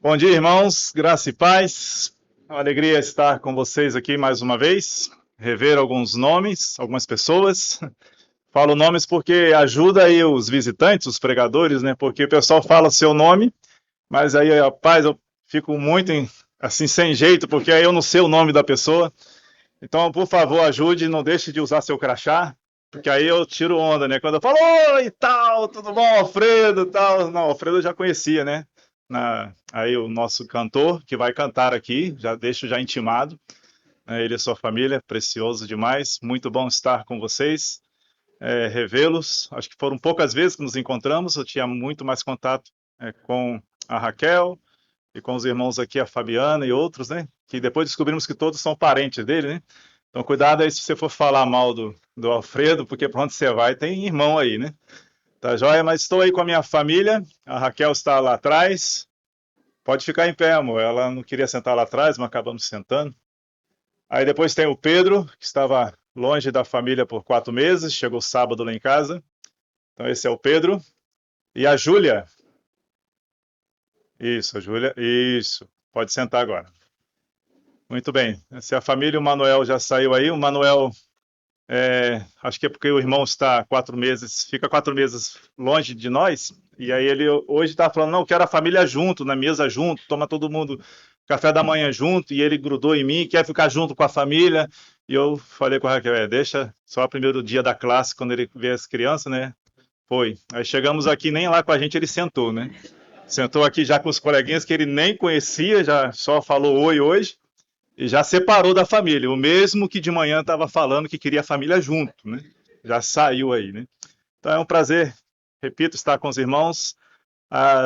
Bom dia, irmãos, graça e paz. É uma alegria estar com vocês aqui mais uma vez, rever alguns nomes, algumas pessoas. Falo nomes porque ajuda aí os visitantes, os pregadores, né? Porque o pessoal fala seu nome, mas aí, rapaz, eu fico muito assim sem jeito, porque aí eu não sei o nome da pessoa. Então, por favor, ajude, não deixe de usar seu crachá, porque aí eu tiro onda, né? Quando eu falo, oi, tal, tudo bom, Alfredo, tal. Não, Alfredo eu já conhecia, né? Aí o nosso cantor, que vai cantar aqui, já deixo já intimado, né? Ele e sua família, precioso demais. Muito bom estar com vocês, revê-los. Acho que foram poucas vezes que nos encontramos, eu tinha muito mais contato com a Raquel e com os irmãos aqui, a Fabiana e outros, né? Que depois descobrimos que todos são parentes dele, né? Então, cuidado aí se você for falar mal do Alfredo, porque para onde você vai tem irmão aí, né? Tá joia? Mas estou aí com a minha família. A Raquel está lá atrás. Pode ficar em pé, amor. Ela não queria sentar lá atrás, mas acabamos sentando. Aí depois tem o Pedro, que estava longe da família por 4 meses. Chegou sábado lá em casa. Então, esse é o Pedro. E a Júlia. Isso, a Júlia. Isso. Pode sentar agora. Muito bem. Se a família, o Manuel já saiu aí. O Manuel, acho que é porque o irmão está 4 meses, fica 4 meses longe de nós. E aí ele hoje está falando, não, quero a família junto, na mesa junto, toma todo mundo café da manhã junto. E ele grudou em mim, quer ficar junto com a família. E eu falei com a Raquel, deixa só o primeiro dia da classe, quando ele vê as crianças, né? Foi. Aí chegamos aqui, nem lá com a gente ele sentou, né? Sentou aqui já com os coleguinhas que ele nem conhecia, já só falou oi hoje. E já separou da família, o mesmo que de manhã estava falando que queria a família junto, né? Já saiu aí, né? Então é um prazer, repito, estar com os irmãos.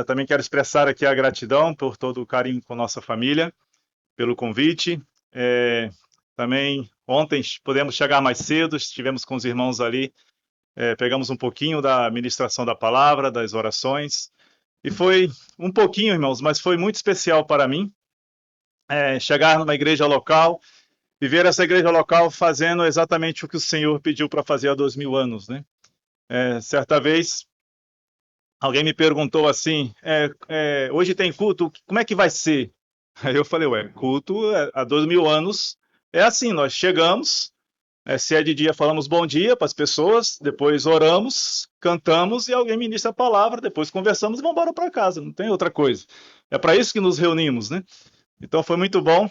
Também quero expressar aqui a gratidão por todo o carinho com nossa família, pelo convite. Também ontem podemos chegar mais cedo, estivemos com os irmãos ali, pegamos um pouquinho da ministração da palavra, das orações. E foi um pouquinho, irmãos, mas foi muito especial para mim chegar numa igreja local e ver essa igreja local fazendo exatamente o que o Senhor pediu para fazer há 2000 anos, né? Certa vez, alguém me perguntou assim, hoje tem culto, como é que vai ser? Aí eu falei, culto há 2000 anos é assim, nós chegamos, se é de dia falamos bom dia para as pessoas, depois oramos, cantamos e alguém ministra a palavra, depois conversamos e vamos embora para casa, não tem outra coisa. É para isso que nos reunimos, né? Então foi muito bom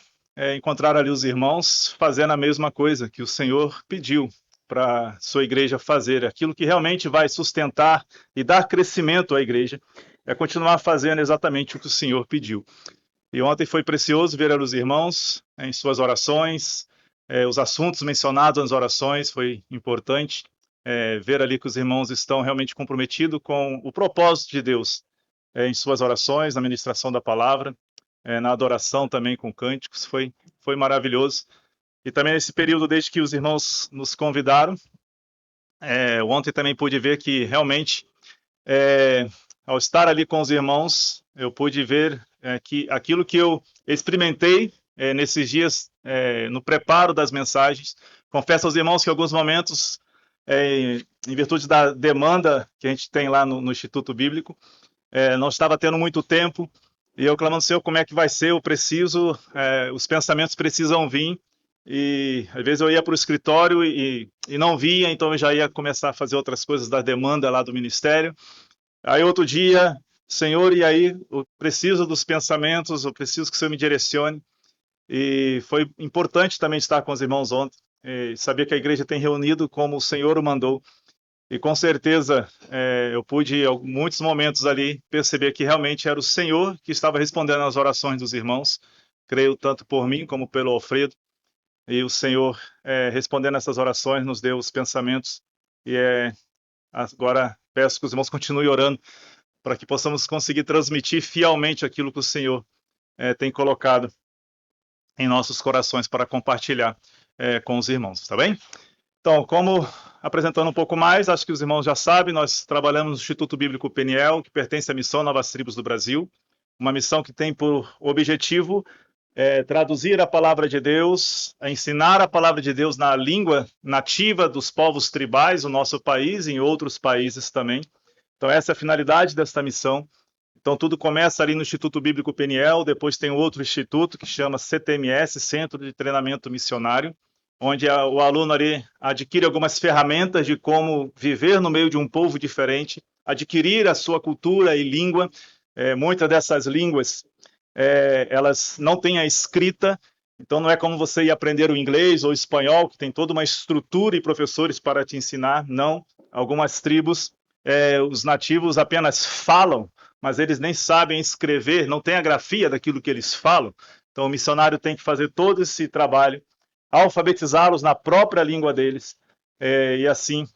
encontrar ali os irmãos fazendo a mesma coisa que o Senhor pediu para sua igreja fazer, aquilo que realmente vai sustentar e dar crescimento à igreja, é continuar fazendo exatamente o que o Senhor pediu. E ontem foi precioso ver os irmãos em suas orações, os assuntos mencionados nas orações, foi importante ver ali que os irmãos estão realmente comprometidos com o propósito de Deus em suas orações, na ministração da palavra, na adoração também com cânticos, foi maravilhoso. E também nesse período, desde que os irmãos nos convidaram, ontem também pude ver que realmente, ao estar ali com os irmãos, eu pude ver que aquilo que eu experimentei nesses dias, no preparo das mensagens, confesso aos irmãos que em alguns momentos, em virtude da demanda que a gente tem lá no Instituto Bíblico, não estava tendo muito tempo, e eu clamando, Senhor, como é que vai ser? Eu preciso, os pensamentos precisam vir, e às vezes eu ia para o escritório e não via, então eu já ia começar a fazer outras coisas da demanda lá do ministério. Aí outro dia, Senhor, e aí eu preciso dos pensamentos, eu preciso que o Senhor me direcione. E foi importante também estar com os irmãos ontem, e saber que a igreja tem reunido como o Senhor o mandou. E com certeza eu pude, em muitos momentos ali, perceber que realmente era o Senhor que estava respondendo às orações dos irmãos. Creio tanto por mim como pelo Alfredo. E o Senhor, respondendo essas orações, nos deu os pensamentos. E agora peço que os irmãos continuem orando para que possamos conseguir transmitir fielmente aquilo que o Senhor tem colocado em nossos corações para compartilhar com os irmãos, tá bem? Então, como apresentando um pouco mais, acho que os irmãos já sabem, nós trabalhamos no Instituto Bíblico Peniel, que pertence à Missão Novas Tribos do Brasil, uma missão que tem por objetivo traduzir a palavra de Deus, ensinar a palavra de Deus na língua nativa dos povos tribais do nosso país e em outros países também. Então, essa é a finalidade desta missão. Então, tudo começa ali no Instituto Bíblico Peniel, depois tem outro instituto que chama CTMS, Centro de Treinamento Missionário, onde o aluno ali adquire algumas ferramentas de como viver no meio de um povo diferente, adquirir a sua cultura e língua. Muitas dessas línguas, elas não têm a escrita, então não é como você ir aprender o inglês ou o espanhol, que tem toda uma estrutura e professores para te ensinar. Não, algumas tribos, os nativos apenas falam, mas eles nem sabem escrever, não tem a grafia daquilo que eles falam. Então o missionário tem que fazer todo esse trabalho, alfabetizá-los na própria língua deles, e assim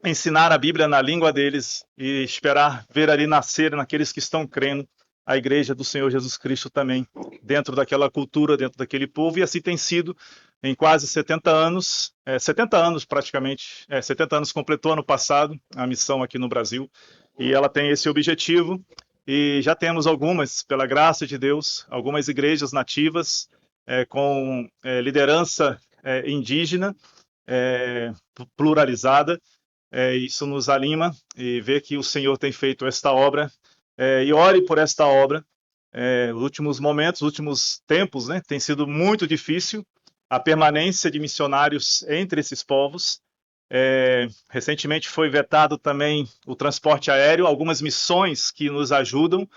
ensinar a Bíblia na língua deles e esperar ver ali nascer naqueles que estão crendo a igreja do Senhor Jesus Cristo também, dentro daquela cultura, dentro daquele povo, e assim tem sido em quase 70 anos, 70 anos praticamente, 70 anos completou ano passado a missão aqui no Brasil, e ela tem esse objetivo, e já temos algumas, pela graça de Deus, algumas igrejas nativas, com liderança indígena, pluralizada. Isso nos anima e ver que o Senhor tem feito esta obra, e ore por esta obra. Os últimos momentos, os últimos tempos, né, tem sido muito difícil a permanência de missionários entre esses povos. Recentemente foi vetado também o transporte aéreo, algumas missões que nos ajudam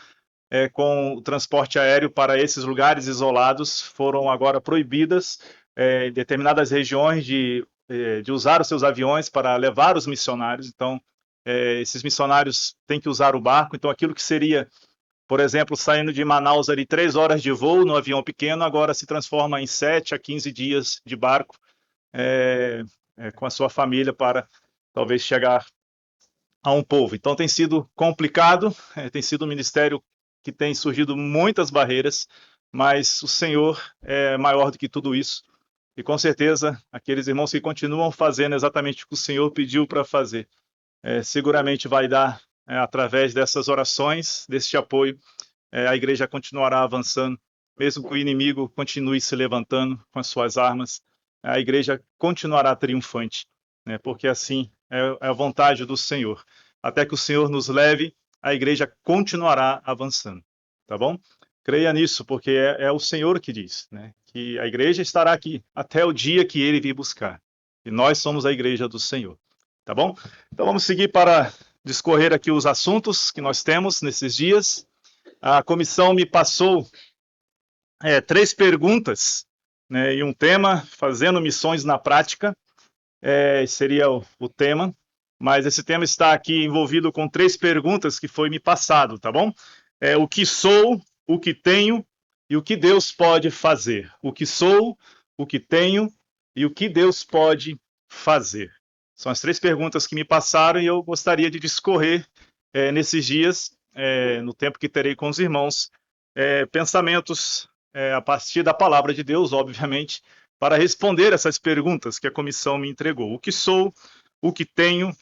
com o transporte aéreo para esses lugares isolados foram agora proibidas em determinadas regiões de usar os seus aviões para levar os missionários. Então, esses missionários têm que usar o barco. Então, aquilo que seria, por exemplo, saindo de Manaus ali 3 horas de voo no avião pequeno, agora se transforma em 7 a 15 dias de barco com a sua família para talvez chegar a um povo. Então, tem sido complicado, tem sido um ministério que tem surgido muitas barreiras, mas o Senhor é maior do que tudo isso. E com certeza, aqueles irmãos que continuam fazendo exatamente o que o Senhor pediu para fazer, seguramente vai dar, através dessas orações, deste apoio, a igreja continuará avançando, mesmo que o inimigo continue se levantando com as suas armas, a igreja continuará triunfante, né? Porque assim é a vontade do Senhor. Até que o Senhor nos leve, a igreja continuará avançando, tá bom? Creia nisso, porque é o Senhor que diz, né, que a igreja estará aqui até o dia que Ele vir buscar. E nós somos a igreja do Senhor, tá bom? Então vamos seguir para discorrer aqui os assuntos que nós temos nesses dias. A comissão me passou 3 perguntas, né, e um tema, fazendo missões na prática, seria o tema. Mas esse tema está aqui envolvido com 3 perguntas que foi me passado, tá bom? O que sou, o que tenho e o que Deus pode fazer. O que sou, o que tenho e o que Deus pode fazer. São as 3 perguntas que me passaram e eu gostaria de discorrer nesses dias, no tempo que terei com os irmãos, pensamentos a partir da palavra de Deus, obviamente, para responder essas perguntas que a comissão me entregou. O que sou, o que tenho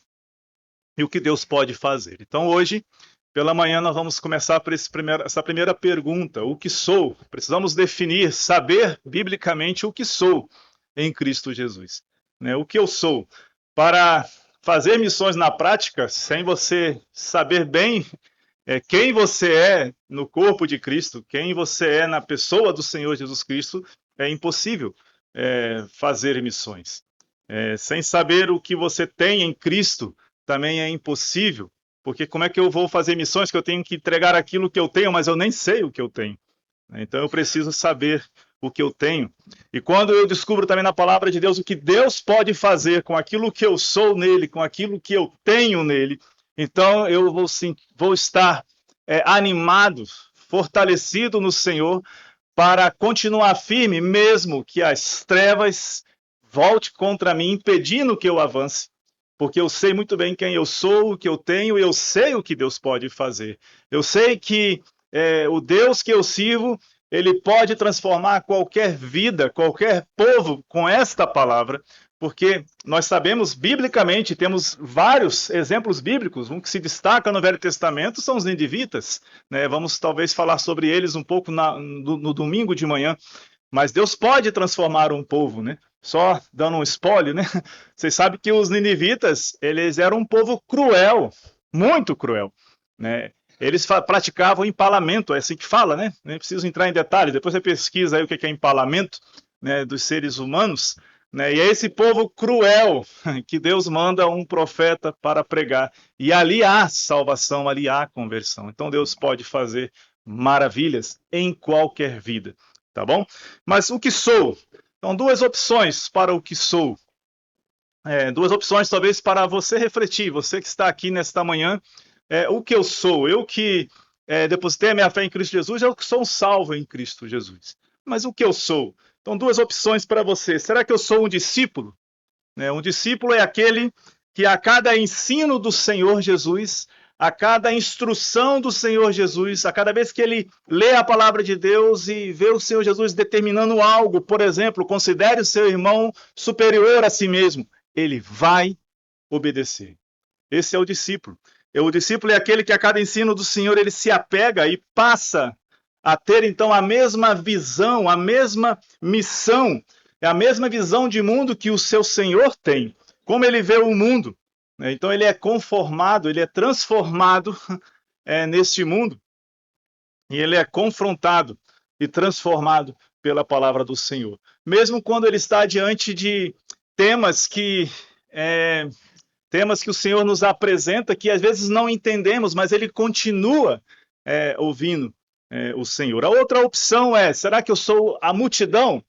e o que Deus pode fazer. Então, hoje, pela manhã, nós vamos começar por essa primeira pergunta. O que sou? Precisamos definir, saber biblicamente o que sou em Cristo Jesus, né? O que eu sou? Para fazer missões na prática, sem você saber bem quem você é no corpo de Cristo, quem você é na pessoa do Senhor Jesus Cristo, é impossível fazer missões. Sem saber o que você tem em Cristo, também é impossível, porque como é que eu vou fazer missões que eu tenho que entregar aquilo que eu tenho, mas eu nem sei o que eu tenho? Então eu preciso saber o que eu tenho. E quando eu descubro também na palavra de Deus o que Deus pode fazer com aquilo que eu sou nele, com aquilo que eu tenho nele, então eu vou estar animado, fortalecido no Senhor, para continuar firme, mesmo que as trevas volte contra mim, impedindo que eu avance. Porque eu sei muito bem quem eu sou, o que eu tenho, e eu sei o que Deus pode fazer. Eu sei que o Deus que eu sirvo, ele pode transformar qualquer vida, qualquer povo com esta palavra, porque nós sabemos biblicamente, temos vários exemplos bíblicos. Um que se destaca no Velho Testamento são os ninivitas, né? Vamos talvez falar sobre eles um pouco no domingo de manhã. Mas Deus pode transformar um povo, né? Só dando um spoiler, né? Vocês sabem que os ninivitas, eles eram um povo cruel, muito cruel, né? Eles praticavam empalamento, é assim que fala, né? Nem preciso entrar em detalhes, depois você pesquisa aí o que é empalamento, né, dos seres humanos, né? E é esse povo cruel que Deus manda um profeta para pregar. E ali há salvação, ali há conversão. Então Deus pode fazer maravilhas em qualquer vida, tá bom? Mas o que sou? Então, duas opções para o que sou. Duas opções, talvez, para você refletir, você que está aqui nesta manhã. O que eu sou? Eu que depositei a minha fé em Cristo Jesus, eu que sou um salvo em Cristo Jesus. Mas o que eu sou? Então, duas opções para você. Será que eu sou um discípulo? Um discípulo é aquele que a cada ensino do Senhor Jesus, a cada instrução do Senhor Jesus, a cada vez que ele lê a palavra de Deus e vê o Senhor Jesus determinando algo, por exemplo, considere o seu irmão superior a si mesmo, ele vai obedecer. Esse é o discípulo. O discípulo é aquele que a cada ensino do Senhor ele se apega e passa a ter então a mesma visão, a mesma missão, a mesma visão de mundo que o seu Senhor tem. Como ele vê o mundo. Então ele é conformado, ele é transformado neste mundo. E ele é confrontado e transformado pela palavra do Senhor. Mesmo quando ele está diante de temas que o Senhor nos apresenta, que às vezes não entendemos, mas ele continua ouvindo o Senhor. A outra opção será que eu sou a multidão?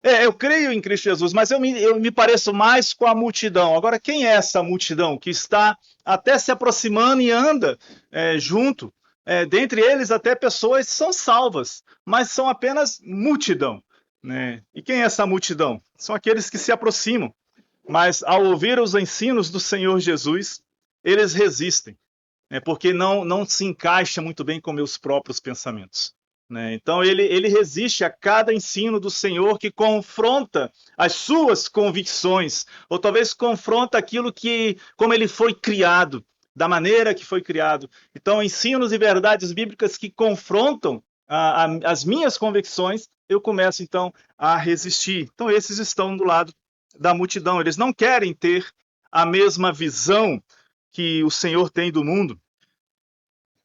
Eu creio em Cristo Jesus, mas eu me pareço mais com a multidão. Agora, quem é essa multidão que está até se aproximando e anda junto? Dentre eles, até pessoas são salvas, mas são apenas multidão. Né? E quem é essa multidão? São aqueles que se aproximam. Mas ao ouvir os ensinos do Senhor Jesus, eles resistem, porque não se encaixa muito bem com meus próprios pensamentos. Então ele resiste a cada ensino do Senhor que confronta as suas convicções, ou talvez confronta aquilo como ele foi criado, da maneira que foi criado. Então, ensinos e verdades bíblicas que confrontam as minhas convicções, eu começo então a resistir. Então, esses estão do lado da multidão, eles não querem ter a mesma visão que o Senhor tem do mundo.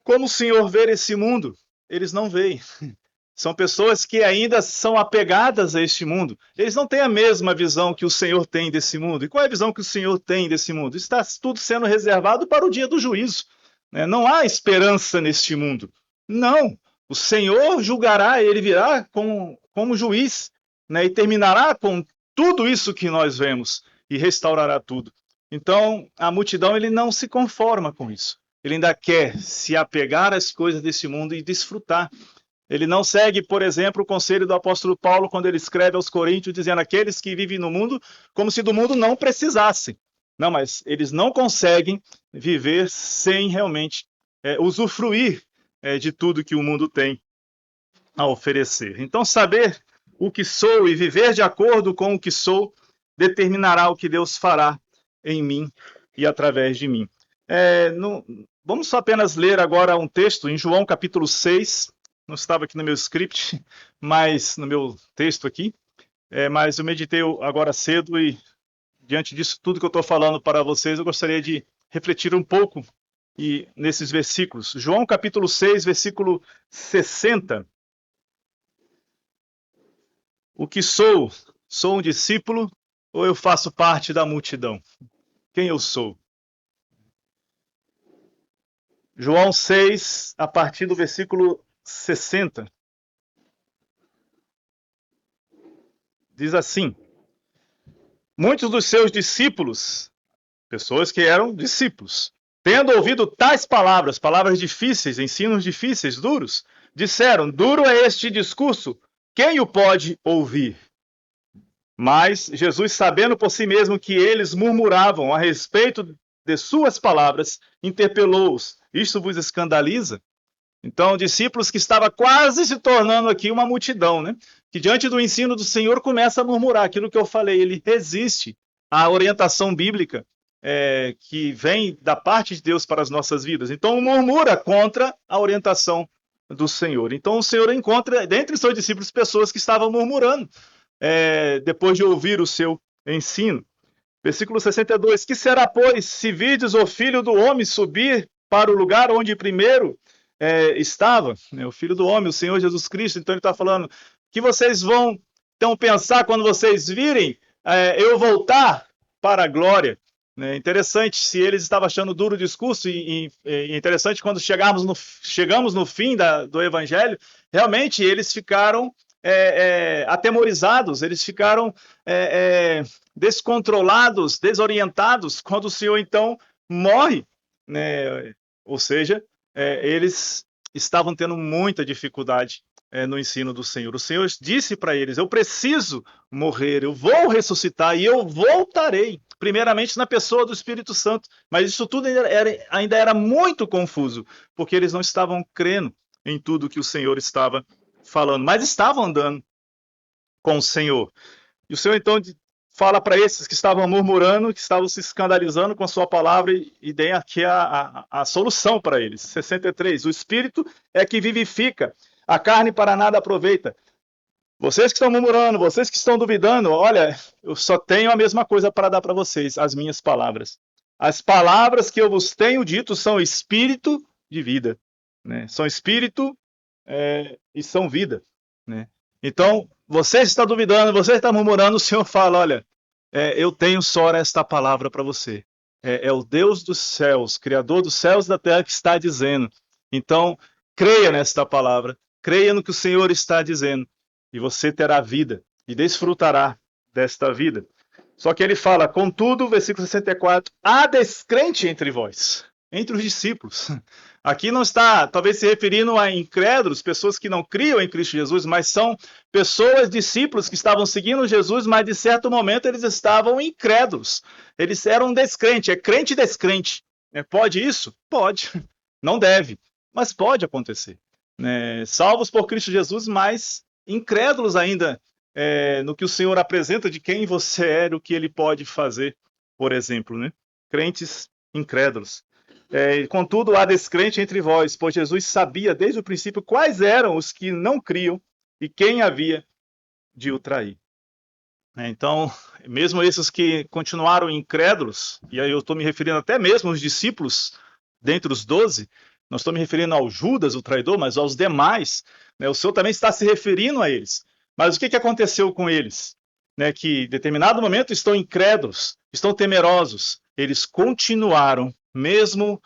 Como o Senhor vê esse mundo? Eles não veem. São pessoas que ainda são apegadas a este mundo. Eles não têm a mesma visão que o Senhor tem desse mundo. E qual é a visão que o Senhor tem desse mundo? Está tudo sendo reservado para o dia do juízo. Não há esperança neste mundo. Não. O Senhor julgará, ele virá como juiz, e terminará com tudo isso que nós vemos e restaurará tudo. Então, a multidão ele não se conforma com isso. Ele ainda quer se apegar às coisas desse mundo e desfrutar. Ele não segue, por exemplo, o conselho do apóstolo Paulo quando ele escreve aos Coríntios, dizendo aqueles que vivem no mundo como se do mundo não precisassem. Não, mas eles não conseguem viver sem realmente usufruir de tudo que o mundo tem a oferecer. Então, saber o que sou e viver de acordo com o que sou determinará o que Deus fará em mim e através de mim. Vamos só apenas ler agora um texto em João capítulo 6, não estava aqui no meu script, mas no meu texto aqui, mas eu meditei agora cedo e diante disso tudo que eu estou falando para vocês, eu gostaria de refletir um pouco nesses versículos. João capítulo 6, versículo 60. O que sou? Sou um discípulo ou eu faço parte da multidão? Quem eu sou? João 6, a partir do versículo 60. Diz assim: muitos dos seus discípulos, pessoas que eram discípulos, tendo ouvido tais palavras, palavras difíceis, ensinos difíceis, duros, disseram: duro é este discurso, quem o pode ouvir? Mas Jesus, sabendo por si mesmo que eles murmuravam a respeito de suas palavras, interpelou-os: isto vos escandaliza? Então, discípulos que estava quase se tornando aqui uma multidão, que diante do ensino do Senhor começa a murmurar aquilo que eu falei, ele resiste à orientação bíblica que vem da parte de Deus para as nossas vidas. Então, murmura contra a orientação do Senhor. Então, o Senhor encontra dentre os seus discípulos pessoas que estavam murmurando depois de ouvir o seu ensino. Versículo 62, que será, pois, se virdes o Filho do Homem subir para o lugar onde primeiro estava, né, o Filho do Homem, o Senhor Jesus Cristo. Então ele está falando que vocês vão então pensar quando vocês virem eu voltar para a glória. Né? Interessante, se eles estavam achando duro o discurso, e interessante quando chegamos no fim do Evangelho, realmente eles ficaram atemorizados, eles ficaram descontrolados, desorientados, quando o Senhor então morre, né? Ou seja, eles estavam tendo muita dificuldade no ensino do Senhor. O Senhor disse para eles: eu preciso morrer, eu vou ressuscitar e eu voltarei, primeiramente na pessoa do Espírito Santo. Mas isso tudo ainda era muito confuso, porque eles não estavam crendo em tudo que o Senhor estava falando, mas estavam andando com o Senhor. E o Senhor então fala para esses que estavam murmurando, que estavam se escandalizando com a sua palavra, e deem aqui a solução para eles. 63. O Espírito é que vivifica, a carne para nada aproveita. Vocês que estão murmurando, vocês que estão duvidando, olha, eu só tenho a mesma coisa para dar para vocês, as minhas palavras. As palavras que eu vos tenho dito são espírito de vida, né? São espírito e são vida, né? Então, você está duvidando, você está murmurando, o Senhor fala: olha, eu tenho só esta palavra para você. É o Deus dos céus, Criador dos céus e da terra, que está dizendo. Então, creia nesta palavra, creia no que o Senhor está dizendo, e você terá vida e desfrutará desta vida. Só que ele fala: contudo, versículo 64, há descrente entre vós, entre os discípulos. Aqui não está, talvez, se referindo a incrédulos, pessoas que não criam em Cristo Jesus, mas são pessoas, discípulos, que estavam seguindo Jesus, mas de certo momento eles estavam incrédulos. Eles eram descrentes, crente e descrente. Pode isso? Pode. Não deve, mas pode acontecer. Salvos por Cristo Jesus, mas incrédulos ainda no que o Senhor apresenta de quem você é, o que ele pode fazer, por exemplo, né? Crentes incrédulos. Contudo, há descrente entre vós, pois Jesus sabia desde o princípio quais eram os que não criam e quem havia de o trair. Então, mesmo esses que continuaram incrédulos, e aí eu estou me referindo até mesmo aos discípulos dentre os 12, não estou me referindo ao Judas, o traidor, mas aos demais, o Senhor também está se referindo a eles. Mas o que aconteceu com eles? Que em determinado momento estão incrédulos, estão temerosos, eles continuaram, mesmo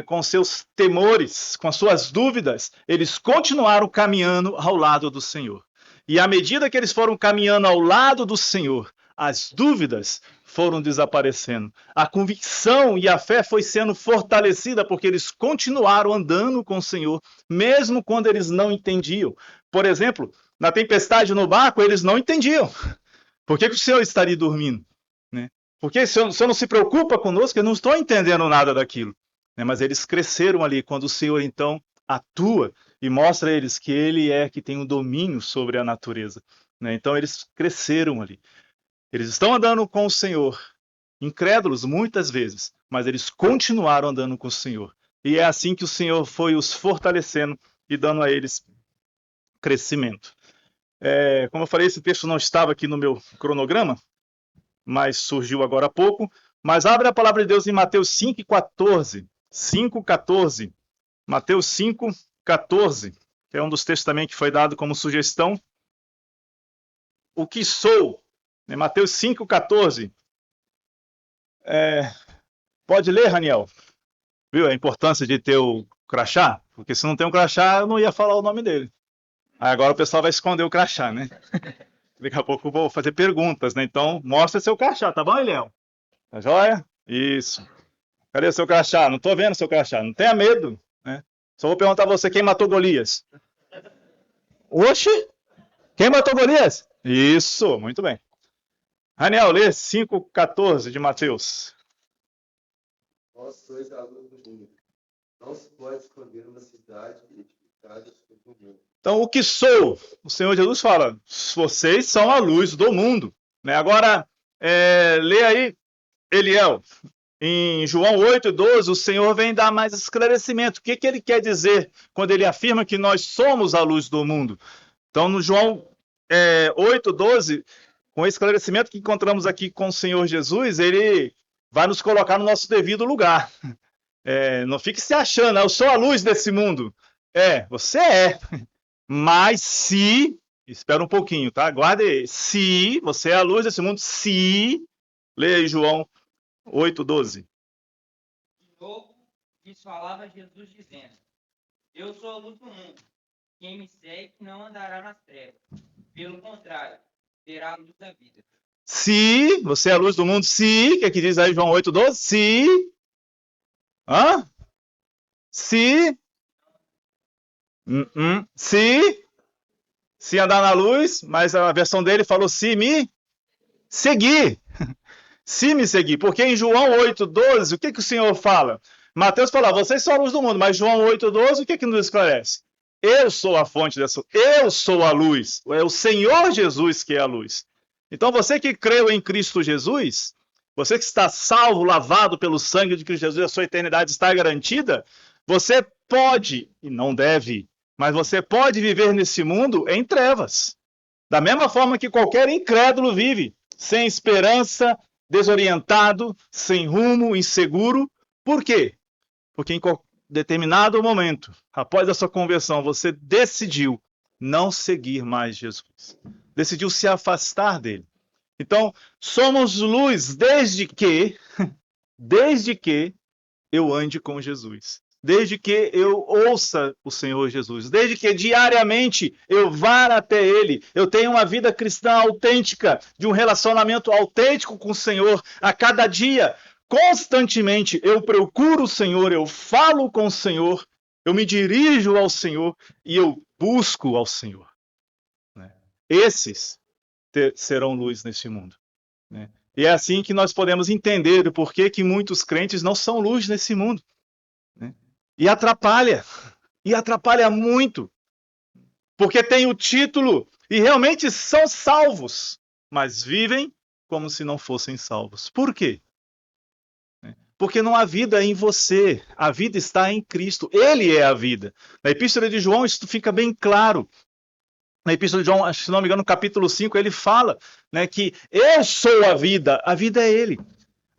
com seus temores, com as suas dúvidas, eles continuaram caminhando ao lado do Senhor. E à medida que eles foram caminhando ao lado do Senhor, as dúvidas foram desaparecendo. A convicção e a fé foi sendo fortalecida, porque eles continuaram andando com o Senhor, mesmo quando eles não entendiam. Por exemplo, na tempestade no barco, eles não entendiam. Por que o Senhor estaria dormindo? Porque o Senhor não se preocupa conosco, eu não estou entendendo nada daquilo. Mas eles cresceram ali, quando o Senhor então atua e mostra a eles que Ele é que tem o domínio sobre a natureza. Então eles cresceram ali. Eles estão andando com o Senhor, incrédulos muitas vezes, mas eles continuaram andando com o Senhor. E é assim que o Senhor foi os fortalecendo e dando a eles crescimento. Como eu falei, esse texto não estava aqui no meu cronograma, mas surgiu agora há pouco. Mas abre a palavra de Deus em Mateus 5,14. 5,14. Mateus 5,14, que é um dos textos também que foi dado como sugestão. O que sou? Mateus 5,14. Pode ler, Raniel? Viu a importância de ter o crachá? Porque se não tem um crachá, eu não ia falar o nome dele. Aí agora o pessoal vai esconder o crachá, né? Daqui a pouco eu vou fazer perguntas, né? Então, mostra seu crachá, tá bom, Eliel? Tá joia? Isso. Cadê o seu crachá? Não tô vendo seu crachá. Não tenha medo, né? Só vou perguntar a você, quem matou Golias? Oxe! Quem matou Golias? Isso, muito bem. Raniel, lê 5,14 de Mateus. Vós sois a luz do mundo. Não se pode esconder uma cidade edificada sobre o mundo. Então, o que sou? O Senhor Jesus fala: vocês são a luz do mundo. Agora, lê aí, Eliel, em João 8,12, o Senhor vem dar mais esclarecimento. O que ele quer dizer quando ele afirma que nós somos a luz do mundo? Então, no João 8,12, com o esclarecimento que encontramos aqui com o Senhor Jesus, ele vai nos colocar no nosso devido lugar. Não fique se achando, eu sou a luz desse mundo. Você é. Mas se, espera um pouquinho, tá? Guarda aí. Se você é a luz desse mundo, se, leia aí João 8:12. De novo, lhes falava Jesus dizendo: Eu sou a luz do mundo. Quem me segue não andará nas trevas. Pelo contrário, terá a luz da vida. Se você é a luz do mundo, se, o que é que diz aí João 8:12? Se, se, se andar na luz, mas a versão dele falou se me seguir. Se me seguir. Porque em João 8:12, o que o Senhor fala? Mateus fala, vocês são a luz do mundo, mas João 8:12, o que nos esclarece? Eu sou a fonte dessa, eu sou a luz. É o Senhor Jesus que é a luz. Então você que creu em Cristo Jesus, você que está salvo, lavado pelo sangue de Cristo Jesus, a sua eternidade está garantida, você pode, e não deve, mas você pode viver nesse mundo em trevas. Da mesma forma que qualquer incrédulo vive, sem esperança, desorientado, sem rumo, inseguro. Por quê? Porque em determinado momento, após a sua conversão, você decidiu não seguir mais Jesus. Decidiu se afastar dele. Então, somos luz desde que eu ande com Jesus. Desde que eu ouça o Senhor Jesus, desde que diariamente eu vá até Ele, eu tenho uma vida cristã autêntica, de um relacionamento autêntico com o Senhor, a cada dia, constantemente eu procuro o Senhor, eu falo com o Senhor, eu me dirijo ao Senhor e eu busco ao Senhor. Esses serão luz neste mundo. E é assim que nós podemos entender o porquê que muitos crentes não são luz nesse mundo. E atrapalha muito, porque tem o título e realmente são salvos, mas vivem como se não fossem salvos. Por quê? Porque não há vida em você, a vida está em Cristo, Ele é a vida. Na Epístola de João isso fica bem claro. Na Epístola de João, se não me engano, no capítulo 5, ele fala que eu sou a vida é Ele.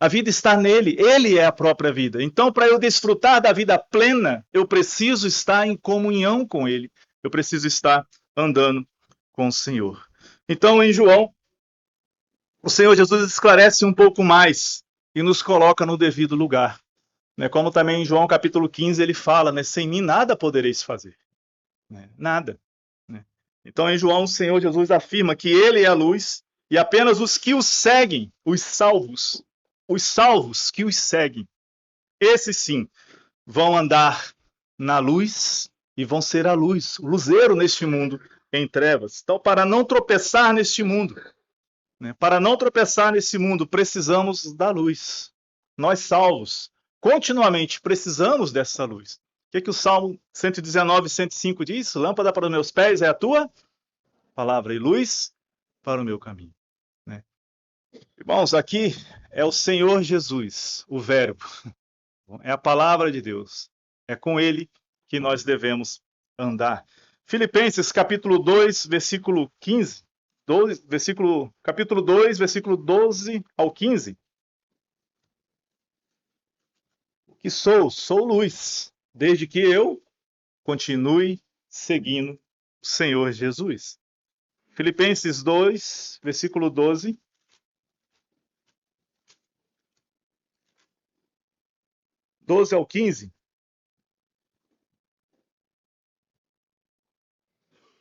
A vida está nele, ele é a própria vida. Então, para eu desfrutar da vida plena, eu preciso estar em comunhão com ele. Eu preciso estar andando com o Senhor. Então, em João, o Senhor Jesus esclarece um pouco mais e nos coloca no devido lugar. Como também em João capítulo 15 ele fala, sem mim nada podereis fazer. Nada. Então, em João, o Senhor Jesus afirma que ele é a luz e apenas os que o seguem, os salvos que os seguem, esses sim, vão andar na luz e vão ser a luz, o luzeiro neste mundo em trevas. Então, para não tropeçar neste mundo, precisamos da luz. Nós salvos, continuamente precisamos dessa luz. O que o Salmo 119, 105 diz? Lâmpada para os meus pés é a tua palavra e luz para o meu caminho. Irmãos, aqui é o Senhor Jesus, o Verbo. É a palavra de Deus. É com ele que nós devemos andar. Filipenses capítulo 2, versículo 15. Capítulo 2, versículo 12 ao 15. O que sou luz, desde que eu continue seguindo o Senhor Jesus. Filipenses 2, versículo 12. 12 ao 15.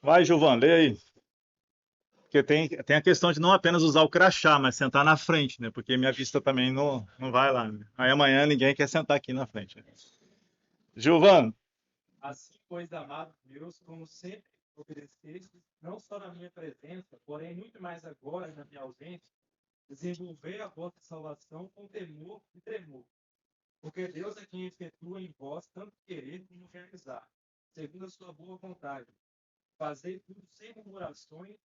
Vai, Giovanni, lê aí. Porque tem a questão de não apenas usar o crachá, mas sentar na frente, né? Porque minha vista também não vai lá. Né? Aí amanhã ninguém quer sentar aqui na frente. Né? Giovanni. Assim, pois, amados meus, como sempre obedeceste, não só na minha presença, porém muito mais agora na minha ausência, desenvolver a vossa salvação com temor e tremor. Porque Deus é quem efetua em vós tanto querer como realizar, segundo a sua boa vontade. Fazei tudo sem murmurações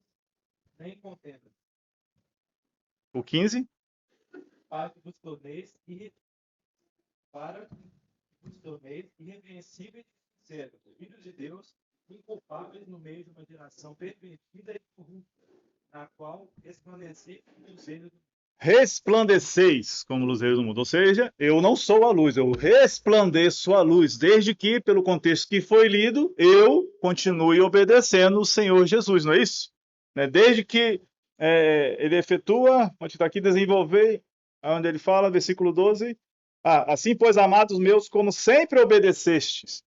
nem contendas. O 15? Para que vos torneis irrepreensíveis e sinceros, filhos de Deus, inculpáveis no meio de uma geração pervertida e corrupta, na qual resplandecei o conselho do resplandeceis como luzeiros do mundo. Ou seja, eu não sou a luz, eu resplandeço a luz, desde que, pelo contexto que foi lido, eu continue obedecendo o Senhor Jesus, não é isso? Né? Desde que ele efetua, onde está aqui, desenvolver, onde ele fala, versículo 12, assim, pois, amados meus, como sempre obedecestes,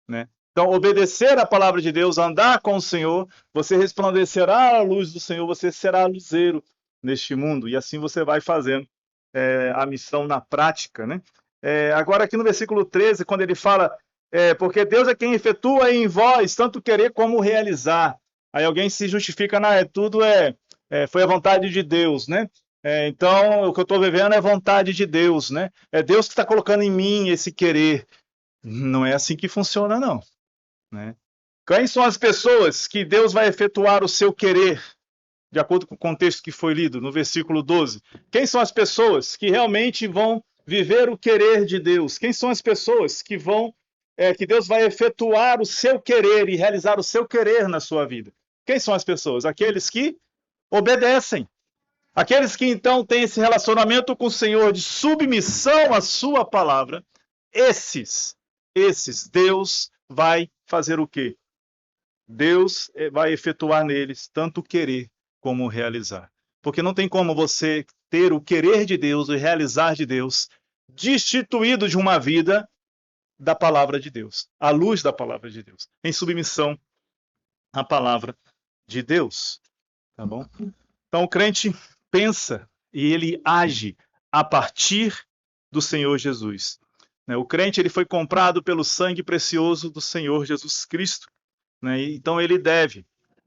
né? Então, obedecer a palavra de Deus, andar com o Senhor, você resplandecerá a luz do Senhor, você será luzeiro neste mundo, e assim você vai fazendo a missão na prática, né? Agora, aqui no versículo 13, quando ele fala, porque Deus é quem efetua em vós tanto querer como realizar. Aí alguém se justifica, tudo foi a vontade de Deus, né? Então, o que eu estou vivendo é vontade de Deus, né? É Deus que está colocando em mim esse querer. Não é assim que funciona, não. Né? Quem são as pessoas que Deus vai efetuar o seu querer, de acordo com o contexto que foi lido no versículo 12? Quem são as pessoas que realmente vão viver o querer de Deus? Quem são as pessoas que que Deus vai efetuar o seu querer e realizar o seu querer na sua vida? Quem são as pessoas? Aqueles que obedecem. Aqueles que então têm esse relacionamento com o Senhor de submissão à sua palavra. Esses, Deus vai fazer o quê? Deus vai efetuar neles tanto o querer como o realizar. Porque não tem como você ter o querer de Deus, o realizar de Deus, destituído de uma vida da palavra de Deus, à luz da palavra de Deus, em submissão à palavra de Deus. Tá bom? Então o crente pensa e ele age a partir do Senhor Jesus. O crente ele foi comprado pelo sangue precioso do Senhor Jesus Cristo. Então ele deve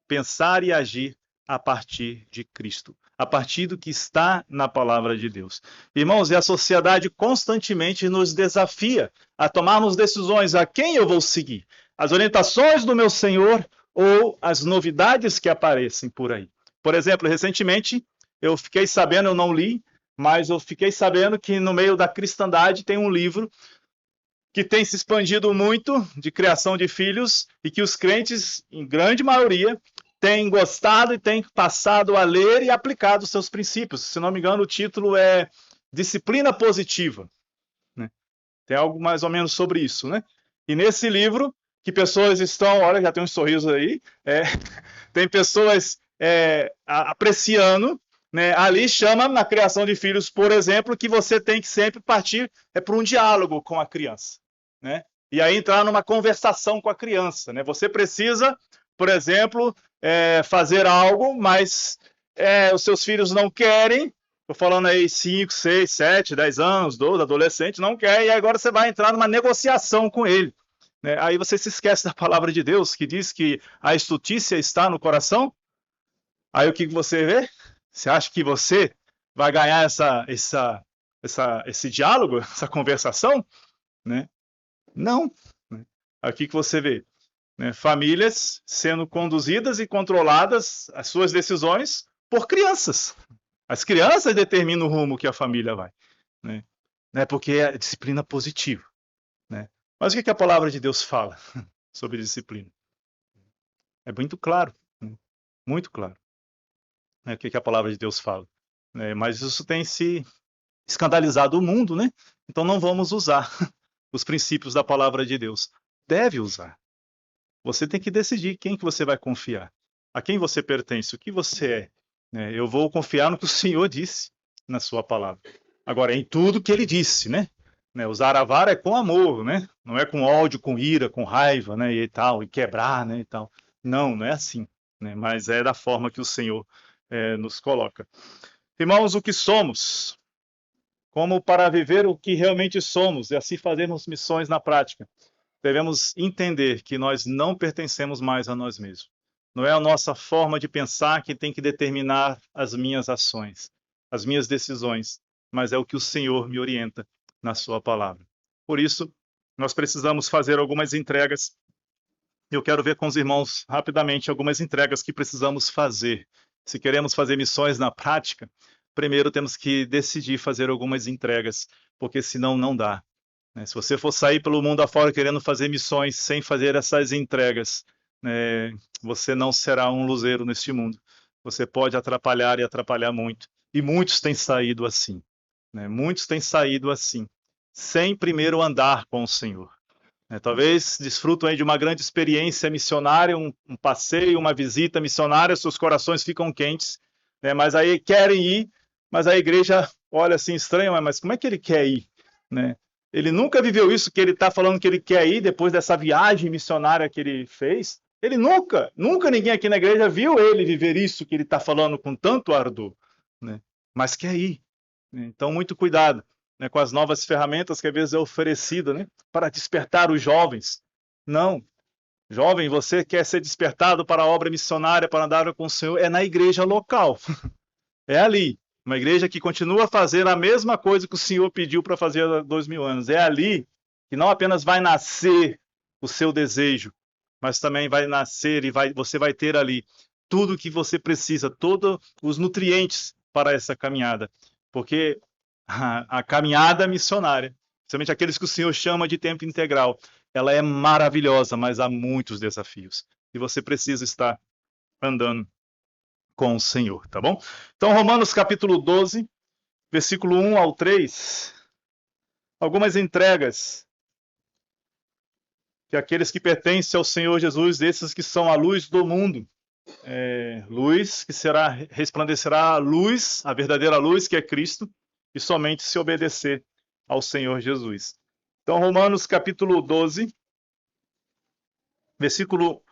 pensar e agir a partir de Cristo, a partir do que está na palavra de Deus. Irmãos, e a sociedade constantemente nos desafia a tomarmos decisões: a quem eu vou seguir? As orientações do meu Senhor ou as novidades que aparecem por aí? Por exemplo, recentemente eu fiquei sabendo, eu não li, mas eu fiquei sabendo que no meio da cristandade tem um livro que tem se expandido muito de criação de filhos e que os crentes, em grande maioria, têm gostado e têm passado a ler e aplicado os seus princípios. Se não me engano, o título é Disciplina Positiva. Né? Tem algo mais ou menos sobre isso. Né? E nesse livro, que pessoas estão, olha, já tem um sorriso aí, tem pessoas apreciando. Né? Ali chama, na criação de filhos, por exemplo, que você tem que sempre partir para um diálogo com a criança. Né? E aí entrar numa conversação com a criança. Né? Você precisa, por exemplo, fazer algo, mas os seus filhos não querem. Estou falando aí 5, 6, 7, 10 anos, 12, adolescente, não quer, e agora você vai entrar numa negociação com ele. Né? Aí você se esquece da palavra de Deus, que diz que a estutícia está no coração. Aí o que você vê? Você acha que você vai ganhar esse diálogo, essa conversação? Né? Não. Aí o que você vê? Famílias sendo conduzidas e controladas, as suas decisões, por crianças. As crianças determinam o rumo que a família vai. Né? Porque é disciplina positiva. Né? Mas o que a palavra de Deus fala sobre disciplina? É muito claro. Muito claro. O que a palavra de Deus fala. Mas isso tem se escandalizado o mundo, né? Então não vamos usar os princípios da palavra de Deus. Deve usar. Você tem que decidir quem que você vai confiar. A quem você pertence, o que você é. Eu vou confiar no que o Senhor disse na sua palavra. Agora, em tudo que ele disse, né? Usar a vara é com amor, né? Não é com ódio, com ira, com raiva, né? E tal, e quebrar, né? E tal. Não é assim. Né? Mas é da forma que o Senhor nos coloca. Irmãos, o que somos, como para viver o que realmente somos e assim fazermos missões na prática, devemos entender que nós não pertencemos mais a nós mesmos. Não é a nossa forma de pensar que tem que determinar as minhas ações, as minhas decisões, mas é o que o Senhor me orienta na sua palavra. Por isso, nós precisamos fazer algumas entregas. Eu quero ver com os irmãos rapidamente algumas entregas que precisamos fazer. Se queremos fazer missões na prática, primeiro temos que decidir fazer algumas entregas, porque senão não dá. Se você for sair pelo mundo afora querendo fazer missões sem fazer essas entregas, você não será um luzeiro neste mundo. Você pode atrapalhar e atrapalhar muito. E muitos têm saído assim, né? Muitos têm saído assim, sem primeiro andar com o Senhor. Talvez desfrutam aí de uma grande experiência missionária, um passeio, uma visita missionária, seus corações ficam quentes, né? Mas aí querem ir, mas a igreja olha assim estranho, mas como é que ele quer ir, né? Ele nunca viveu isso que ele está falando que ele quer ir depois dessa viagem missionária que ele fez. Ele nunca ninguém aqui na igreja viu ele viver isso que ele está falando com tanto ardor, né? Mas quer ir. Então, muito cuidado, né, com as novas ferramentas que às vezes é oferecido, né, para despertar os jovens. Não. Jovem, você quer ser despertado para a obra missionária, para andar com o Senhor, é na igreja local. É ali. Uma igreja que continua a fazer a mesma coisa que o Senhor pediu para fazer há 2000 anos. É ali que não apenas vai nascer o seu desejo, mas também vai nascer e você vai ter ali tudo o que você precisa, todos os nutrientes para essa caminhada. Porque a caminhada missionária, principalmente aqueles que o Senhor chama de tempo integral, ela é maravilhosa, mas há muitos desafios. E você precisa estar andando com o Senhor, tá bom? Então, Romanos capítulo 12, versículo 1 ao 3, algumas entregas que aqueles que pertencem ao Senhor Jesus, esses que são a luz do mundo, luz que resplandecerá a luz, a verdadeira luz que é Cristo, e somente se obedecer ao Senhor Jesus. Então, Romanos capítulo 12, versículo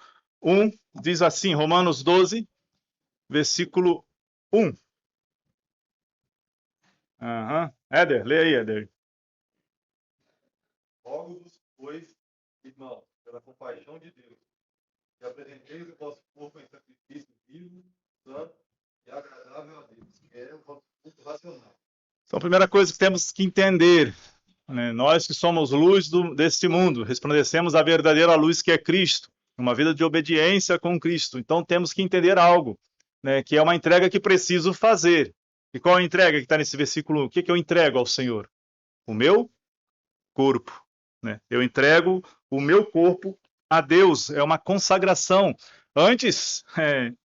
1, diz assim, Romanos 12, versículo 1. Éder, lê aí, Éder. Rogo-vos, pois, irmãos, pela compaixão de Deus, que apresenteis o vosso corpo em sacrifício vivo, santo e agradável a Deus, que é o vosso culto racional. Então, a primeira coisa que temos que entender, né, nós que somos luz deste mundo, resplandecemos a verdadeira luz que é Cristo, uma vida de obediência com Cristo. Então, temos que entender algo, né, que é uma entrega que preciso fazer. E qual é a entrega que está nesse versículo 1? O que eu entrego ao Senhor? O meu corpo. Né? Eu entrego o meu corpo a Deus. É uma consagração. Antes,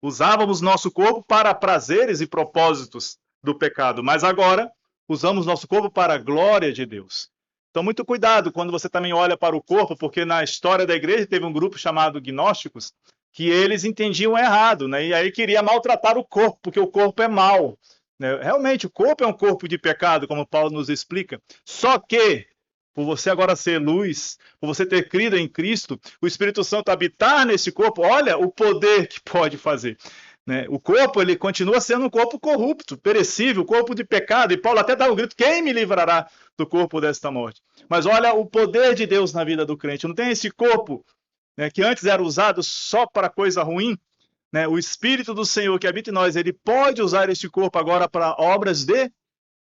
usávamos nosso corpo para prazeres e propósitos do pecado, mas agora usamos nosso corpo para a glória de Deus. Então, muito cuidado quando você também olha para o corpo, porque na história da igreja teve um grupo chamado gnósticos, que eles entendiam errado, né? E aí queria maltratar o corpo, porque o corpo é mau. Né? Realmente, o corpo é um corpo de pecado, como Paulo nos explica. Só que, por você agora ser luz, por você ter crido em Cristo, o Espírito Santo habitar nesse corpo, olha o poder que pode fazer. Né? O corpo, ele continua sendo um corpo corrupto, perecível, corpo de pecado, e Paulo até dá um grito, quem me livrará do corpo desta morte? Mas olha o poder de Deus na vida do crente, não tem esse corpo, né, que antes era usado só para coisa ruim, né? O Espírito do Senhor que habita em nós, ele pode usar este corpo agora para obras de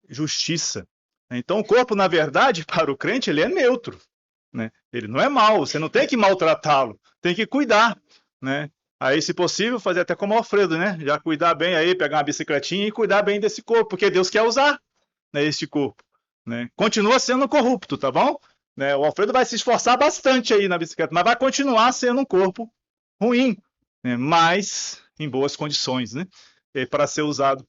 justiça. Então o corpo, na verdade, para o crente, ele é neutro. Né? Ele não é mau, você não tem que maltratá-lo, tem que cuidar. Né? Aí, se possível, fazer até como o Alfredo, né? Já cuidar bem aí, pegar uma bicicletinha e cuidar bem desse corpo, porque Deus quer usar, né, este corpo. Né? Continua sendo corrupto, tá bom? Né? O Alfredo vai se esforçar bastante aí na bicicleta, mas vai continuar sendo um corpo ruim, né? Mas em boas condições, né? Para ser usado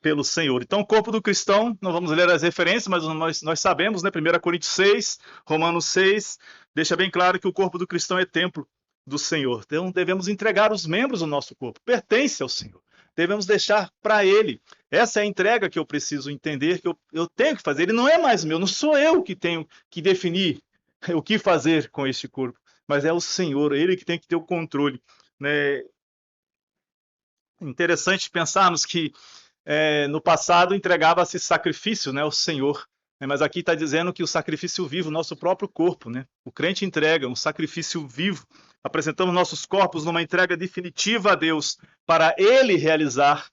pelo Senhor. Então, o corpo do cristão, não vamos ler as referências, mas nós sabemos, né? 1 Coríntios 6, Romanos 6, deixa bem claro que o corpo do cristão é templo do Senhor. Então, devemos entregar os membros do nosso corpo, pertence ao Senhor. Devemos deixar para Ele. Essa é a entrega que eu preciso entender, que eu tenho que fazer. Ele não é mais meu, não sou eu que tenho que definir o que fazer com este corpo, mas é o Senhor, Ele que tem que ter o controle. Né? Interessante pensarmos que no passado entregava-se sacrifício, né, ao Senhor, né, mas aqui está dizendo que o sacrifício vivo, nosso próprio corpo, né, o crente entrega um sacrifício vivo, apresentamos nossos corpos numa entrega definitiva a Deus, para Ele realizar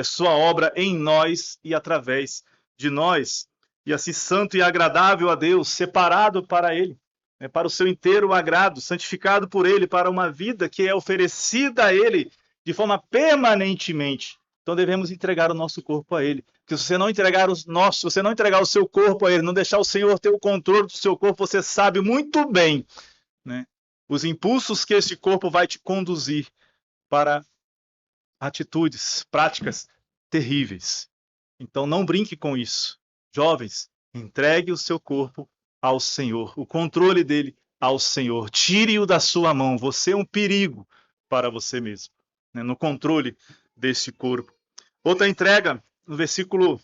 sua obra em nós e através de nós, e assim santo e agradável a Deus, separado para Ele, né, para o seu inteiro agrado, santificado por Ele, para uma vida que é oferecida a Ele de forma permanentemente. Então devemos entregar o nosso corpo a Ele. Porque se você não entregar se você não entregar o seu corpo a Ele, não deixar o Senhor ter o controle do seu corpo, você sabe muito bem, né, os impulsos que esse corpo vai te conduzir para atitudes, práticas terríveis. Então não brinque com isso. Jovens, entregue o seu corpo ao Senhor, o controle dele ao Senhor. Tire-o da sua mão. Você é um perigo para você mesmo, né, no controle deste corpo. Outra entrega, no versículo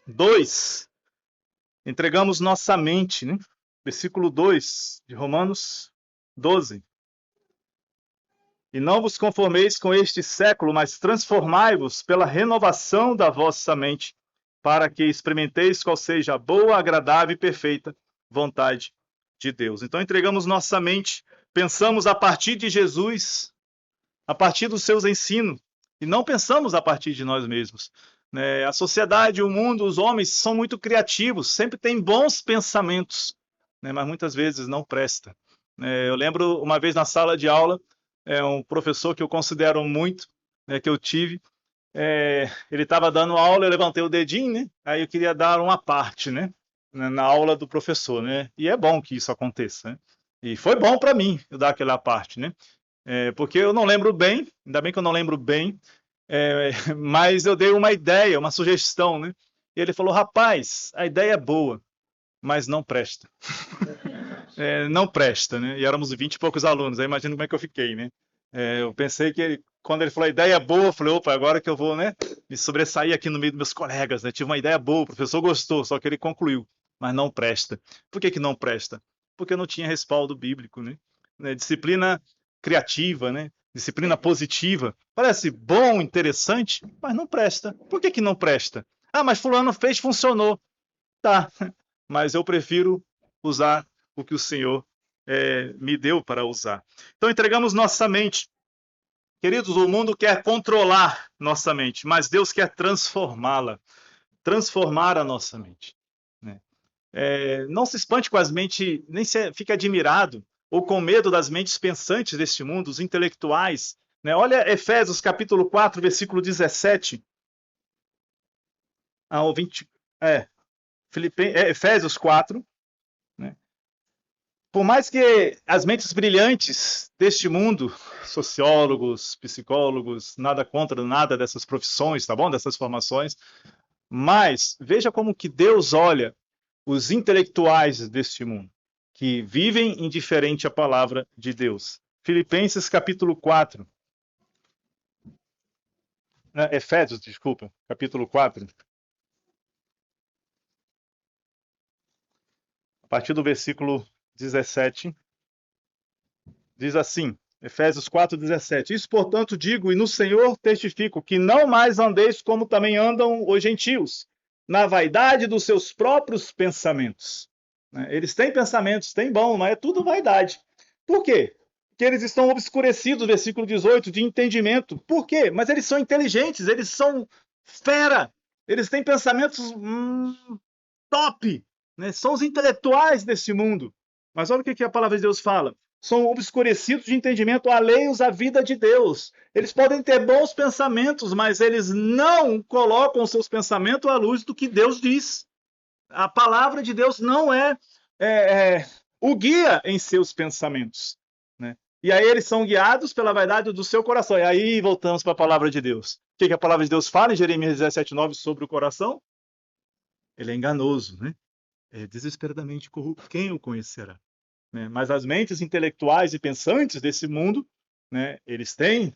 2, entregamos nossa mente, né? Versículo 2 de Romanos 12. E não vos conformeis com este século, mas transformai-vos pela renovação da vossa mente, para que experimenteis qual seja a boa, agradável e perfeita vontade de Deus. Então entregamos nossa mente, pensamos a partir de Jesus, a partir dos seus ensinos, e não pensamos a partir de nós mesmos. A sociedade, o mundo, os homens são muito criativos, sempre têm bons pensamentos, mas muitas vezes não presta. Eu lembro uma vez na sala de aula, um professor que eu considero muito, que eu tive, ele estava dando aula, eu levantei o dedinho, né? Aí eu queria dar uma parte, né? Na aula do professor, né? E é bom que isso aconteça, né? E foi bom para mim eu dar aquela parte, né? Porque eu não lembro bem, ainda bem que eu não lembro bem, mas eu dei uma ideia, uma sugestão, né? E ele falou, rapaz, a ideia é boa, mas não presta. Não presta, né? E éramos 20 e poucos alunos, aí imagina como é que eu fiquei, né? Eu pensei que quando ele falou a ideia boa, eu falei, opa, agora que eu vou, né, me sobressair aqui no meio dos meus colegas, né? Tive uma ideia boa, o professor gostou, só que ele concluiu, mas não presta. Por que não presta? Porque não tinha respaldo bíblico, né? Disciplina criativa, né? Disciplina positiva, parece bom, interessante, mas não presta. Por que não presta? Ah, mas fulano fez, funcionou. Tá, mas eu prefiro usar o que o Senhor me deu para usar. Então entregamos nossa mente. Queridos, o mundo quer controlar nossa mente, mas Deus quer transformá-la, transformar a nossa mente, né? Não se espante com as mentes, nem fique admirado ou com medo das mentes pensantes deste mundo, os intelectuais, né? Olha Efésios capítulo 4, versículo 17 ao 20, Efésios 4, né? Por mais que as mentes brilhantes deste mundo, sociólogos, psicólogos, nada contra nada dessas profissões, tá bom? Dessas formações, mas veja como que Deus olha os intelectuais deste mundo, que vivem indiferente à palavra de Deus. Filipenses capítulo 4. Efésios, desculpa, capítulo 4. A partir do versículo 17, diz assim, Efésios 4:17. Isso, portanto, digo e no Senhor testifico, que não mais andeis como também andam os gentios, na vaidade dos seus próprios pensamentos. Eles têm pensamentos, têm bom, mas é tudo vaidade. Por quê? Porque eles estão obscurecidos, versículo 18, de entendimento. Por quê? Mas eles são inteligentes, eles são fera, eles têm pensamentos top, né? São os intelectuais desse mundo. Mas olha o que a palavra de Deus fala. São obscurecidos de entendimento, alheios à vida de Deus. Eles podem ter bons pensamentos, mas eles não colocam seus pensamentos à luz do que Deus diz. A palavra de Deus não é o guia em seus pensamentos, né? E aí eles são guiados pela vaidade do seu coração. E aí voltamos para a palavra de Deus. O que a palavra de Deus fala em Jeremias 17:9 sobre o coração? Ele é enganoso, né? É desesperadamente corrupto. Quem o conhecerá? Mas as mentes intelectuais e pensantes desse mundo, né, eles têm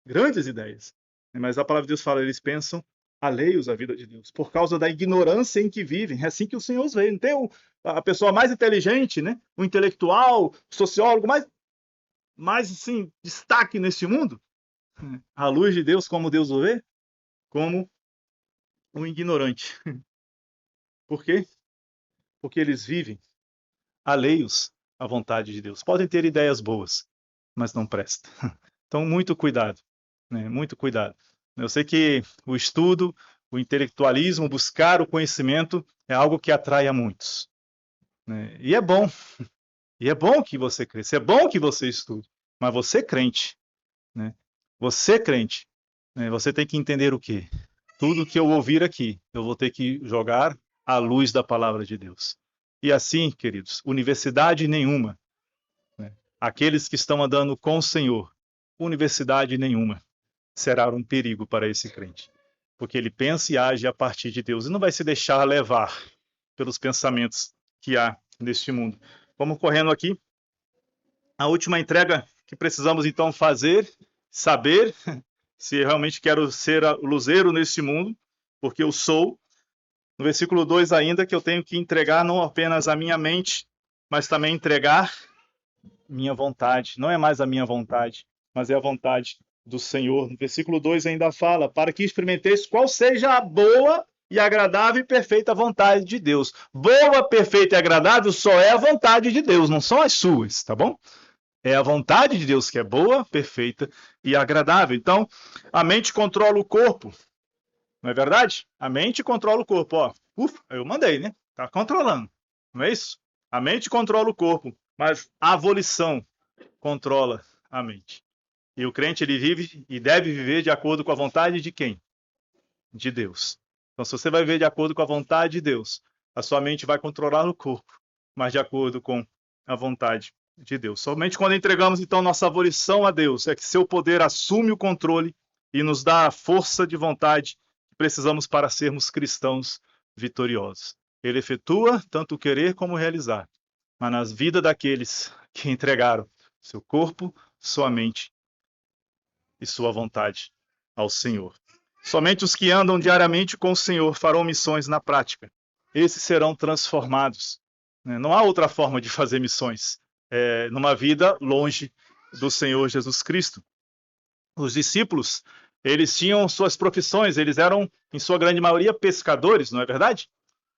grandes ideias. Mas a palavra de Deus fala, eles pensam alheios à vida de Deus, por causa da ignorância em que vivem. É assim que o Senhor os vê. Não tem a pessoa mais inteligente, né, o intelectual, o sociólogo, mais assim, destaque neste mundo? À luz de Deus, como Deus o vê? Como um ignorante. Por quê? Porque eles vivem alheios à vontade de Deus. Podem ter ideias boas, mas não presta. Então, muito cuidado, né? Muito cuidado. Eu sei que o estudo, o intelectualismo, buscar o conhecimento é algo que atrai a muitos, né? E é bom. E é bom que você cresça, é bom que você estude. Mas você crente, né? Você crente, né? Você tem que entender o quê? Tudo que eu ouvir aqui, eu vou ter que jogar à luz da palavra de Deus. E assim, queridos, universidade nenhuma, né? Aqueles que estão andando com o Senhor, universidade nenhuma será um perigo para esse crente. porque ele pensa e age a partir de Deus e não vai se deixar levar pelos pensamentos que há neste mundo. Vamos correndo aqui. A última entrega que precisamos então fazer, saber se realmente quero ser luzeiro neste mundo, porque eu sou. No versículo 2 ainda, que eu tenho que entregar não apenas a minha mente, mas também entregar minha vontade. Não é mais a minha vontade, mas é a vontade do Senhor. No versículo 2 ainda fala, para que experimenteis qual seja a boa e agradável e perfeita vontade de Deus. Boa, perfeita e agradável só é a vontade de Deus, não são as suas, tá bom? É a vontade de Deus que é boa, perfeita e agradável. Então, a mente controla o corpo. Não é verdade? A mente controla o corpo. Ó, eu mandei, né? Tá controlando. Não é isso? A mente controla o corpo, mas a volição controla a mente. E o crente, ele vive e deve viver de acordo com a vontade de quem? De Deus. Então, se você vai viver de acordo com a vontade de Deus, a sua mente vai controlar o corpo, mas de acordo com a vontade de Deus. Somente quando entregamos, então, nossa volição a Deus, é que seu poder assume o controle e nos dá a força de vontade que precisamos para sermos cristãos vitoriosos. Ele efetua tanto o querer como o realizar, mas nas vidas daqueles que entregaram seu corpo, sua mente e sua vontade ao Senhor. Somente os que andam diariamente com o Senhor farão missões na prática. Esses serão transformados. Não há outra forma de fazer missões numa vida longe do Senhor Jesus Cristo. Os discípulos, eles tinham suas profissões, eles eram, em sua grande maioria, pescadores, não é verdade?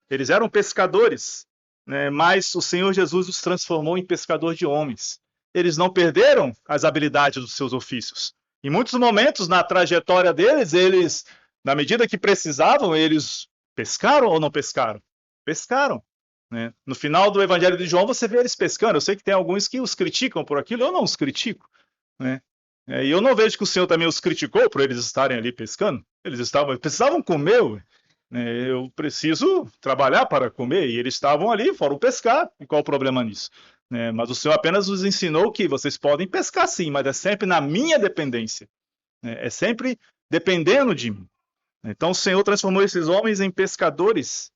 Eles eram pescadores, né? Mas o Senhor Jesus os transformou em pescador de homens. Eles não perderam as habilidades dos seus ofícios. Em muitos momentos na trajetória deles, eles, na medida que precisavam, eles pescaram ou não pescaram? Pescaram. Né? No final do Evangelho de João, você vê eles pescando. Eu sei que tem alguns que os criticam por aquilo, eu não os critico. Né? E eu não vejo que o Senhor também os criticou por eles estarem ali pescando. Eles precisavam comer. Né? Eu preciso trabalhar para comer. E eles estavam ali, foram pescar. E qual o problema nisso? Mas o Senhor apenas nos ensinou que vocês podem pescar sim, mas é sempre na minha dependência. É sempre dependendo de mim. Então o Senhor transformou esses homens em pescadores,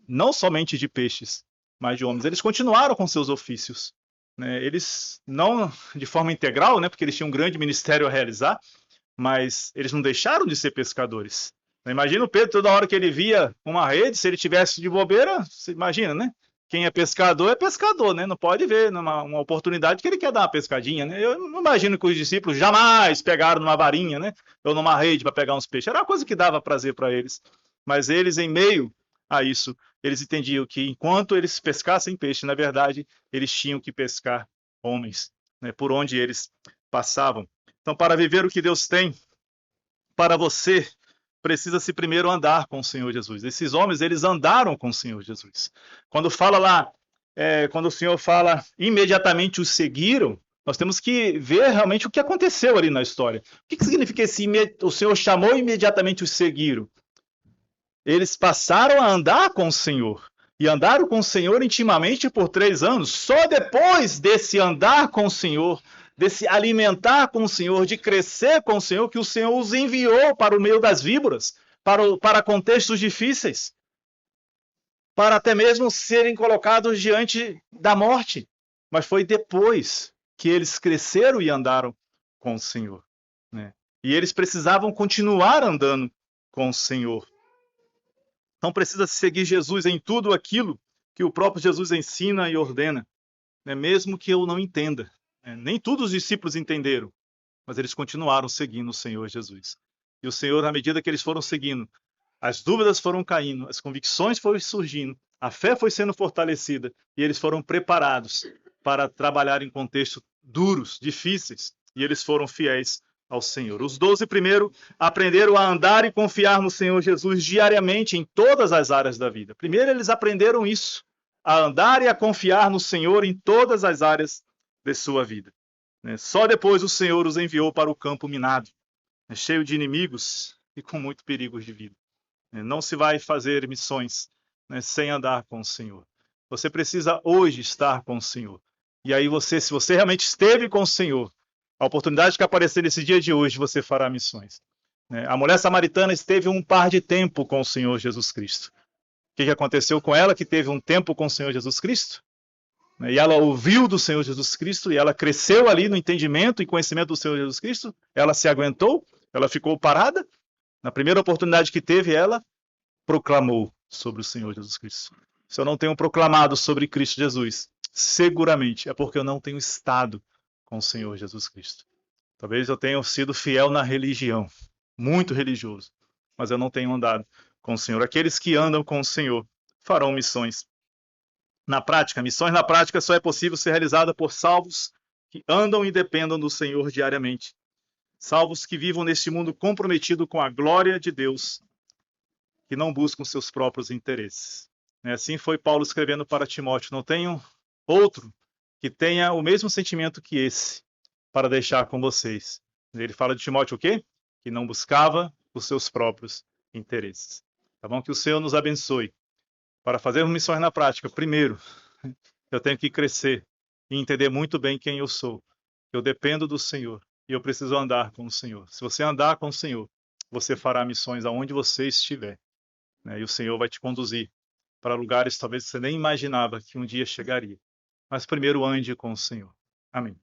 não somente de peixes, mas de homens. Eles continuaram com seus ofícios. Eles não de forma integral, porque eles tinham um grande ministério a realizar, mas eles não deixaram de ser pescadores. Imagina o Pedro, toda hora que ele via uma rede, se ele tivesse de bobeira, você imagina, né? Quem é pescador, né? Não pode ver uma oportunidade que ele quer dar uma pescadinha, né? Eu não imagino que os discípulos jamais pegaram numa varinha, né? Ou numa rede para pegar uns peixes. Era uma coisa que dava prazer para eles. Mas eles, em meio a isso, eles entendiam que enquanto eles pescassem peixe, na verdade, eles tinham que pescar homens, né? Por onde eles passavam. Então, para viver o que Deus tem para você, precisa-se primeiro andar com o Senhor Jesus. Esses homens, eles andaram com o Senhor Jesus. Quando fala lá, quando o Senhor fala, imediatamente os seguiram, nós temos que ver realmente o que aconteceu ali na história. O que significa o Senhor chamou e imediatamente os seguiram? Eles passaram a andar com o Senhor. E andaram com o Senhor intimamente por 3 anos. Só depois desse andar com o Senhor, desse alimentar com o Senhor, de crescer com o Senhor, que o Senhor os enviou para o meio das víboras, para contextos difíceis, para até mesmo serem colocados diante da morte. Mas foi depois que eles cresceram e andaram com o Senhor. Né? E eles precisavam continuar andando com o Senhor. Então precisa seguir Jesus em tudo aquilo que o próprio Jesus ensina e ordena, né? Mesmo que eu não entenda. Nem todos os discípulos entenderam, mas eles continuaram seguindo o Senhor Jesus. E o Senhor, na medida que eles foram seguindo, as dúvidas foram caindo, as convicções foram surgindo, a fé foi sendo fortalecida e eles foram preparados para trabalhar em contextos duros, difíceis, e eles foram fiéis ao Senhor. Os 12 primeiro aprenderam a andar e confiar no Senhor Jesus diariamente em todas as áreas da vida. Primeiro eles aprenderam isso, a andar e a confiar no Senhor em todas as áreas de sua vida. Só depois o Senhor os enviou para o campo minado, cheio de inimigos e com muito perigo de vida. Não se vai fazer missões sem andar com o Senhor. Você precisa hoje estar com o Senhor. E aí se você realmente esteve com o Senhor, a oportunidade que aparecer nesse dia de hoje, você fará missões. A mulher samaritana esteve um par de tempo com o Senhor Jesus Cristo. O que aconteceu com ela que teve um tempo com o Senhor Jesus Cristo? E ela ouviu do Senhor Jesus Cristo e ela cresceu ali no entendimento e conhecimento do Senhor Jesus Cristo. Ela se aguentou, ela ficou parada. Na primeira oportunidade que teve, ela proclamou sobre o Senhor Jesus Cristo. Se eu não tenho proclamado sobre Cristo Jesus, seguramente é porque eu não tenho estado com o Senhor Jesus Cristo. Talvez eu tenha sido fiel na religião, muito religioso, mas eu não tenho andado com o Senhor. Aqueles que andam com o Senhor farão missões na prática. Missões na prática só é possível ser realizada por salvos que andam e dependam do Senhor diariamente. Salvos que vivam neste mundo comprometido com a glória de Deus, que não buscam seus próprios interesses. Assim foi Paulo escrevendo para Timóteo: não tenho outro que tenha o mesmo sentimento que esse para deixar com vocês. Ele fala de Timóteo o quê? Que não buscava os seus próprios interesses. Tá bom? Que o Senhor nos abençoe. Para fazermos missões na prática, primeiro, eu tenho que crescer e entender muito bem quem eu sou. Eu dependo do Senhor e eu preciso andar com o Senhor. Se você andar com o Senhor, você fará missões aonde você estiver. E o Senhor vai te conduzir para lugares talvez você nem imaginava que um dia chegaria. Mas primeiro ande com o Senhor. Amém.